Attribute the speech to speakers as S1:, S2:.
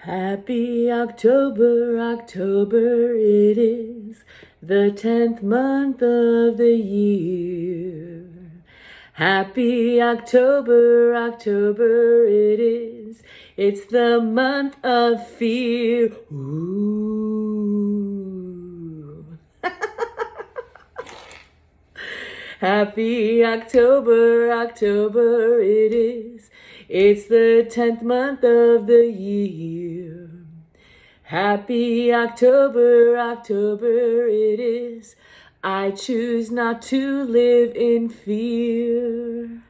S1: Happy October, October it is, the 10th month of the year. Happy October, October it is, it's the month of fear. Ooh. Happy October, October it is, it's the 10th month of the year. Happy October, October it is, I choose not to live in fear.